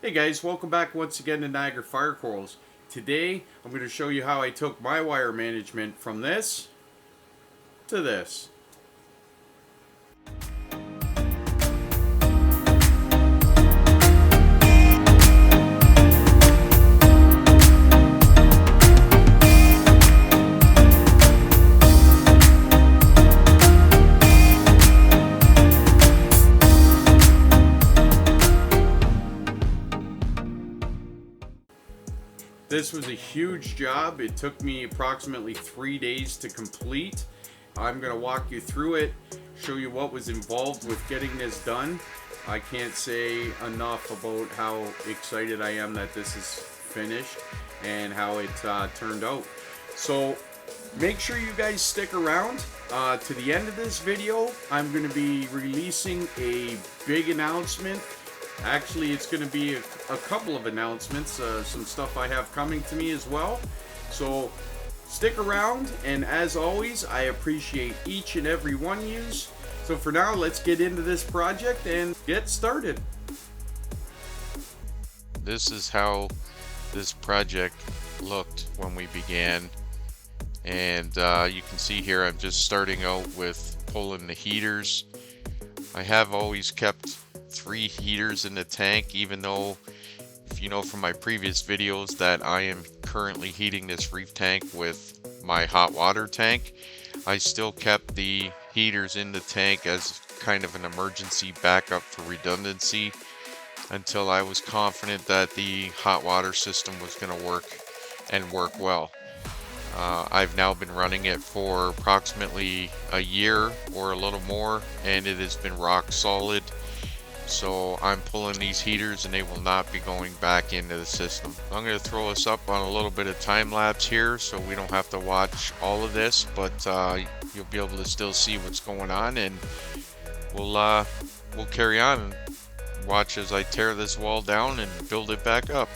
Hey guys, welcome back once again to Niagara Fire Corals. Today I'm going to show you how I took my wire management from this to this. This was a huge job. It took me approximately 3 days to complete. I'm going to walk you through it, show you what was involved with getting this done. I can't say enough about how excited I am that this is finished and how it turned out. So make sure you guys stick around to the end of this video. I'm going to be releasing a big announcement. Actually, it's going to be a couple of announcements, some stuff I have coming to me as well. So stick around, and as always, I appreciate each and every one of you. So for now, let's get into this project and get started. This is how this project looked when we began, and you can see here I'm just starting out with pulling the heaters. I have always kept 3 heaters in the tank, even though, if you know from my previous videos, that I am currently heating this reef tank with my hot water tank. I still kept the heaters in the tank as kind of an emergency backup for redundancy until I was confident that the hot water system was going to work and work well. I've now been running it for approximately a year or a little more, and it has been rock solid. So I'm pulling these heaters and they will not be going back into the system. I'm going to throw us up on a little bit of time lapse here so we don't have to watch all of this, but you'll be able to still see what's going on, and we'll carry on and watch as I tear this wall down and build it back up.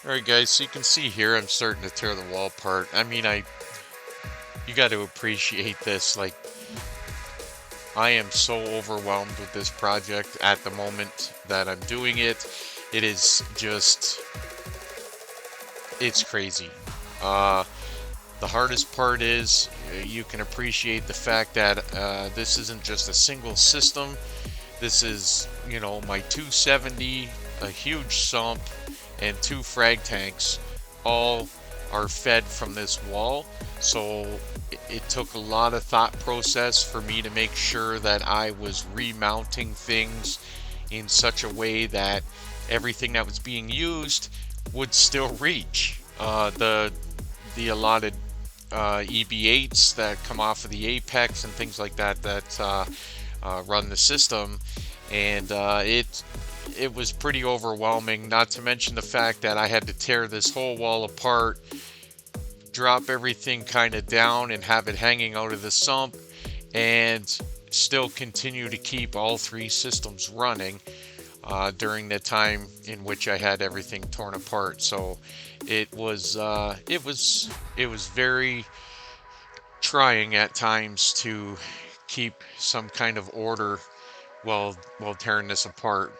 Alright guys, so you can see here I'm starting to tear the wall apart. I mean, you got to appreciate this. Like, I am so overwhelmed with this project at the moment that I'm doing it. It is just, it's crazy. The hardest part is you can appreciate the fact that this isn't just a single system. This is, you know, my 270, a huge sump, and 2 frag tanks all are fed from this wall. So it took a lot of thought process for me to make sure that I was remounting things in such a way that everything that was being used would still reach the allotted EB8s that come off of the apex and things like that that run the system. And it was pretty overwhelming, not to mention the fact that I had to tear this whole wall apart, drop everything kind of down and have it hanging out of the sump, and still continue to keep all 3 systems running during the time in which I had everything torn apart. So it was very trying at times to keep some kind of order while tearing this apart.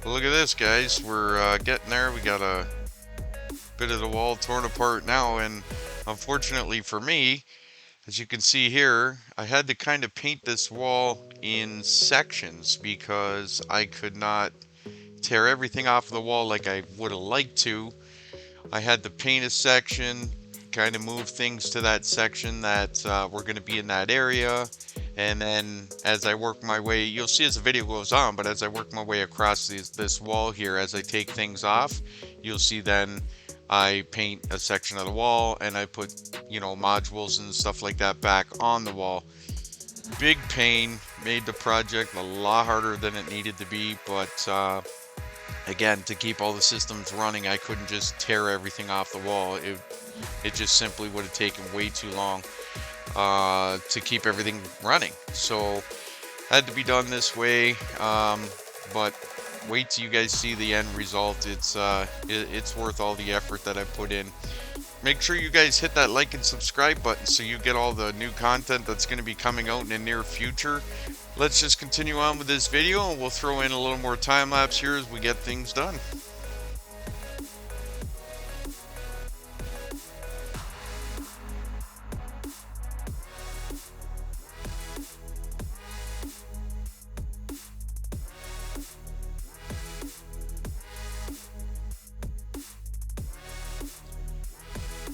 But look at this, guys. We're getting there. We got a bit of the wall torn apart now, and unfortunately for me, as you can see here, I had to kind of paint this wall in sections because I could not tear everything off the wall like I would have liked to. I had to paint a section, kind of move things to that section that we're going to be in that area. And then as I work my way, you'll see as the video goes on, but as I work my way across this wall here, as I take things off, you'll see then I paint a section of the wall and I put, you know, modules and stuff like that back on the wall. Big pain, made the project a lot harder than it needed to be, but again, to keep all the systems running, I couldn't just tear everything off the wall. It just simply would have taken way too long to keep everything running. So had to be done this way, but wait till you guys see the end result. It's worth all the effort that I put in. Make sure you guys hit that like and subscribe button so you get all the new content that's going to be coming out in the near future. Let's just continue on with this video, and we'll throw in a little more time lapse here as we get things done.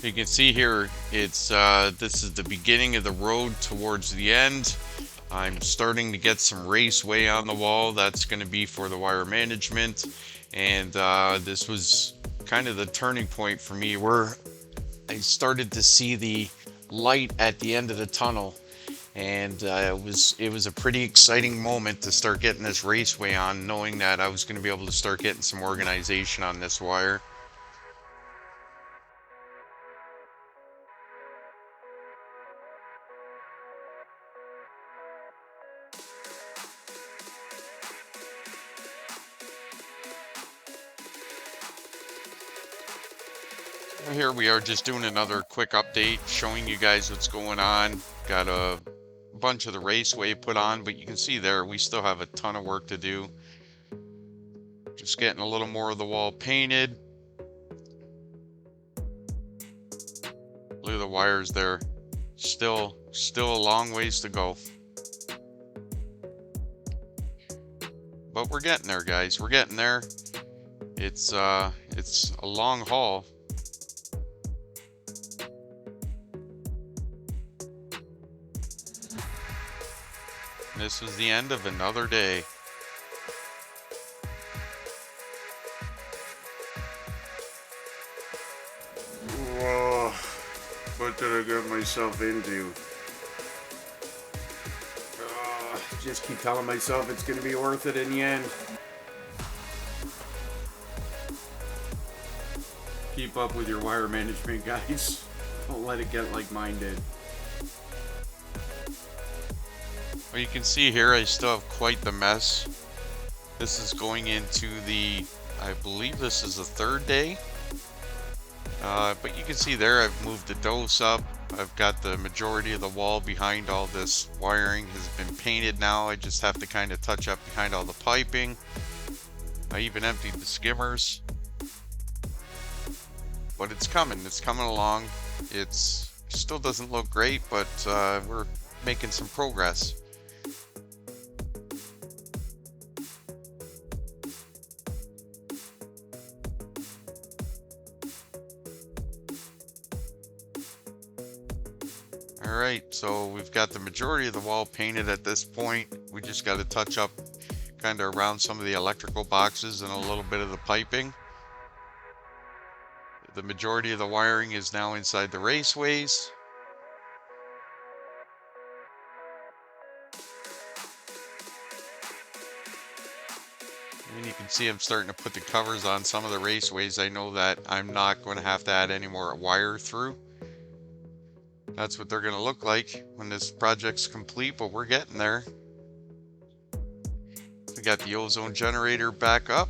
You can see here, it's this is the beginning of the road towards the end. I'm starting to get some raceway on the wall. That's going to be for the wire management, and this was kind of the turning point for me where I started to see the light at the end of the tunnel, and it was a pretty exciting moment to start getting this raceway on, knowing that I was going to be able to start getting some organization on this wire. Here we are, just doing another quick update, showing you guys what's going on. Got a bunch of the raceway put on, but you can see there we still have a ton of work to do. Just getting a little more of the wall painted. Look at the wires there. Still a long ways to go. But we're getting there, guys. We're getting there. It's a long haul. This was the end of another day. Whoa, what did I get myself into? Just keep telling myself it's going to be worth it in the end. Keep up with your wire management, guys. Don't let it get like mine did. Well, you can see here I still have quite the mess. This is going into the, I believe this is the third day. But you can see there I've moved the dose up. I've got the majority of the wall behind all this wiring has been painted now. I just have to kind of touch up behind all the piping. I even emptied the skimmers. But it's coming along. It's still doesn't look great, but we're making some progress. Alright, so we've got the majority of the wall painted at this point. We just got to touch up kind of around some of the electrical boxes and a little bit of the piping. The majority of the wiring is now inside the raceways. And you can see I'm starting to put the covers on some of the raceways. I know that I'm not going to have to add any more wire through. That's what they're going to look like when this project's complete, but we're getting there. We got the ozone generator back up.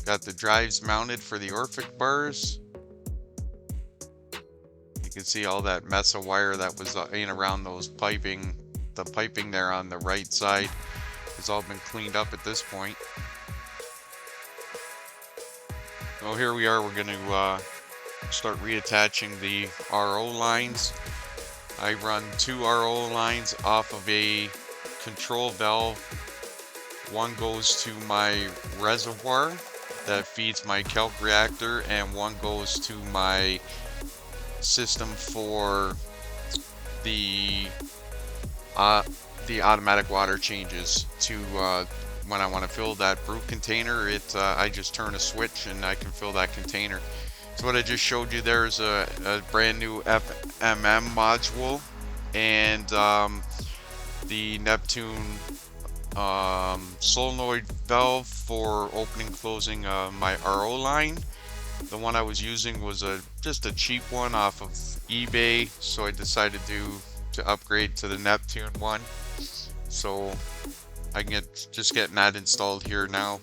Got the drives mounted for the Orphic bars. You can see all that mess of wire that was in around those piping. The piping there on the right side has all been cleaned up at this point. Well, here we are. We're going to start reattaching the RO lines. I run 2 RO lines off of a control valve One goes to my reservoir that feeds my kelp reactor, and one goes to my system for the automatic water changes to when I want to fill that brew container. I just turn a switch and I can fill that container. So what I just showed you there is a brand new FMM module, and the Neptune solenoid valve for opening and closing my RO line. The one I was using was just a cheap one off of eBay, so I decided to upgrade to the Neptune one. So I can just getting that installed here now.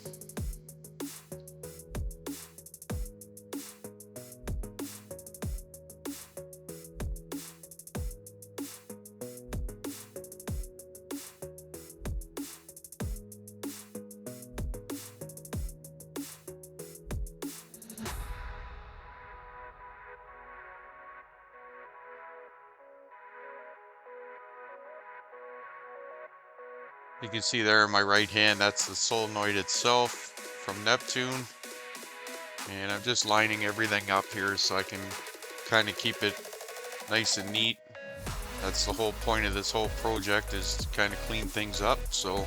You can see there in my right hand, that's the solenoid itself from Neptune. And I'm just lining everything up here so I can kind of keep it nice and neat. That's the whole point of this whole project, is to kind of clean things up. So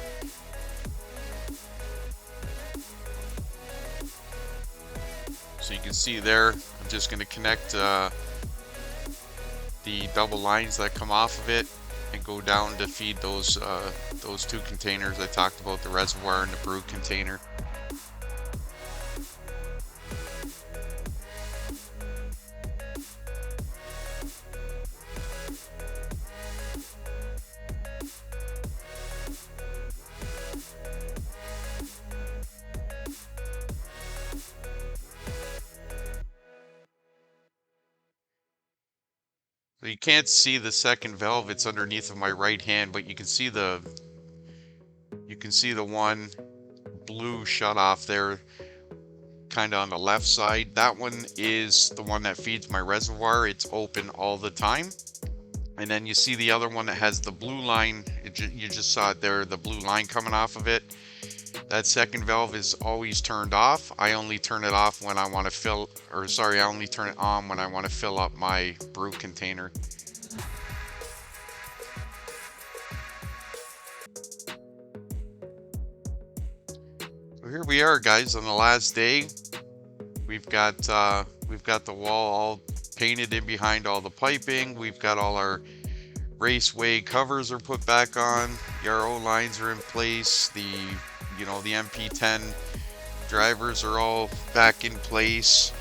you can see there, I'm just going to connect the double lines that come off of it and go down to feed those two containers I talked about, the reservoir and the brew container. So you can't see the second valve, it's underneath of my right hand, but you can see the one blue shut off there kind of on the left side. That one is the one that feeds my reservoir. It's open all the time. And then you see the other one that has the blue line. You just saw it there, the blue line coming off of it. That second valve is always turned off. I only turn it off when I want to fill, or sorry, I only turn it on when I want to fill up my brew container. So here we are, guys, on the last day. We've got the wall all painted in behind all the piping. We've got all our raceway covers are put back on. The RO lines are in place. The MP10 drivers are all back in place.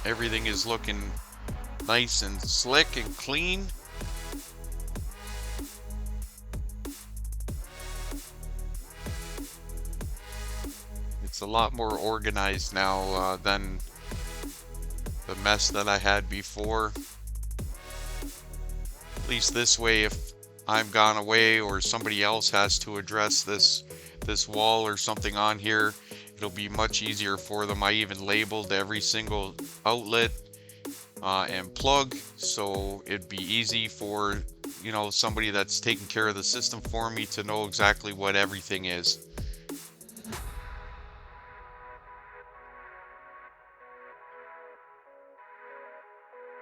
Everything is looking nice and slick and clean. It's a lot more organized now than the mess that I had before. At least this way, if I'm gone away or somebody else has to address this wall or something on here, it'll be much easier for them. I even labeled every single outlet and plug, so it'd be easy for somebody that's taking care of the system for me to know exactly what everything is.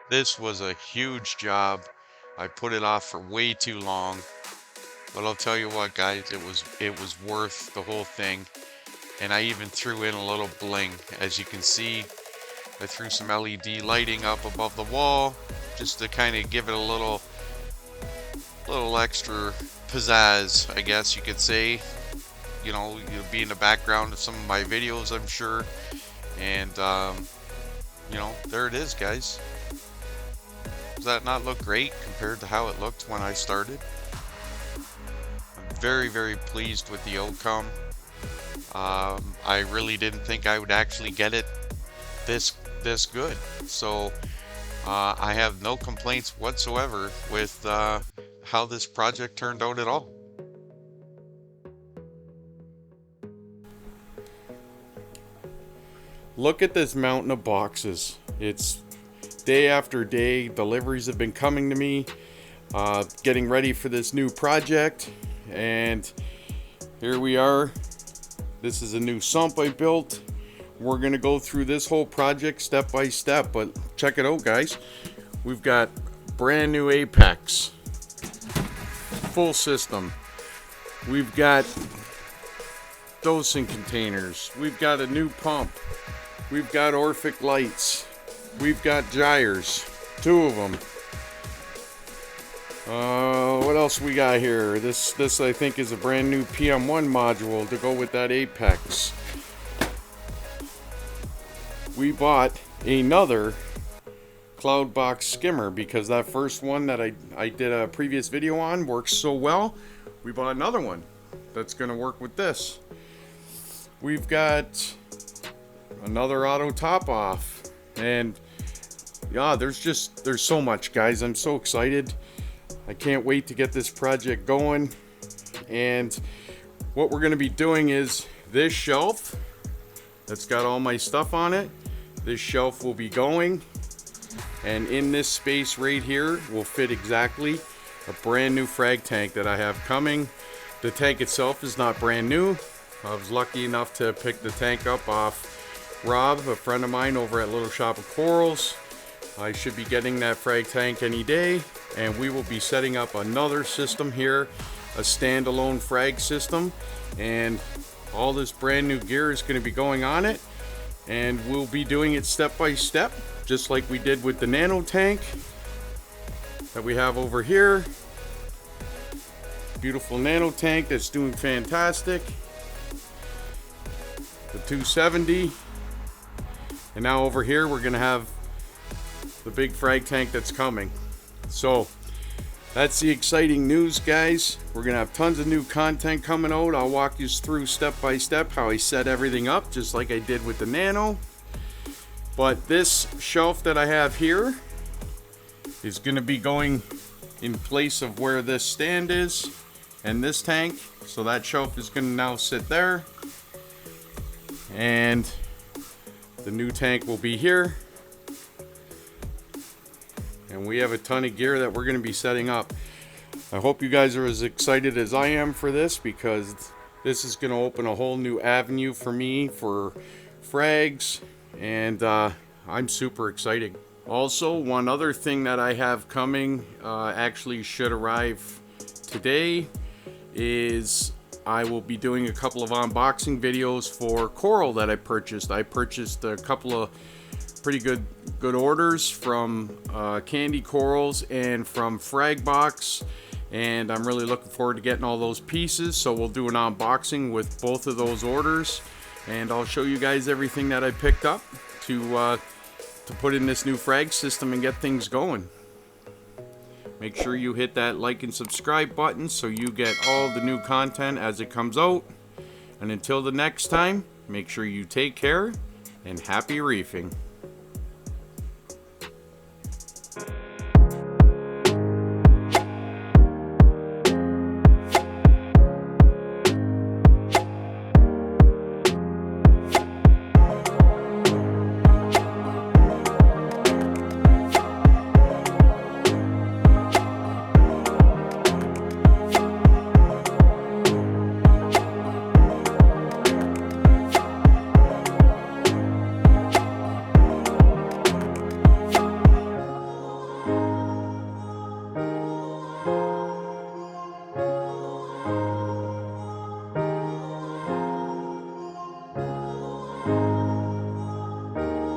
This was a huge job. I put it off for way too long, but I'll tell you what, guys, it was worth the whole thing. And I even threw in a little bling. As you can see, I threw some LED lighting up above the wall just to kind of give it a little extra pizzazz, I guess you could say. You'll be in the background of some of my videos, I'm sure. And there it is, guys. Does that not look great compared to how it looked when I started? I'm very, very pleased with the outcome. I really didn't think I would actually get it this good. So I have no complaints whatsoever with how this project turned out at all. Look at this mountain of boxes. It's day after day. Deliveries have been coming to me, getting ready for this new project, and here we are. This is a new sump I built. We're gonna go through this whole project step by step, but check it out, guys. We've got brand new apex, full system. We've got dosing containers. We've got a new pump. We've got Orphic lights. We've got gyres, 2 of them. What else we got here? This I think is a brand new PM1 module to go with that apex. We bought another cloud box skimmer because that first one that I did a previous video on works so well. We bought another one that's gonna work with this. We've got another auto top off, and yeah, there's so much, guys. I'm so excited. I can't wait to get this project going. And what we're going to be doing is this shelf that's got all my stuff on it, this shelf will be going, and in this space right here will fit exactly a brand new frag tank that I have coming. The tank itself is not brand new. I was lucky enough to pick the tank up off Rob, a friend of mine over at Little Shop of Corals. I should be getting that frag tank any day, and we will be setting up another system here, a standalone frag system, and all this brand new gear is going to be going on it, and we'll be doing it step by step, just like we did with the nano tank that we have over here. Beautiful nano tank that's doing fantastic. The 270, and now over here we're going to have the big frag tank that's coming. So that's the exciting news, guys. We're gonna have tons of new content coming out. I'll walk you through step by step how I set everything up, just like I did with the nano. But this shelf that I have here is gonna be going in place of where this stand is and this tank. So that shelf is gonna now sit there, and the new tank will be here. And we have a ton of gear that we're going to be setting up. I hope you guys are as excited as I am for this, because this is going to open a whole new avenue for me for frags, and I'm super excited. Also, one other thing that I have coming, actually should arrive today, is I will be doing a couple of unboxing videos for coral that I purchased. I purchased a couple of pretty good orders from Candy Corals and from Fragbox, and I'm really looking forward to getting all those pieces. So we'll do an unboxing with both of those orders, and I'll show you guys everything that I picked up to put in this new frag system and get things going. Make sure you hit that like and subscribe button so you get all the new content as it comes out. And until the next time, make sure you take care and happy reefing.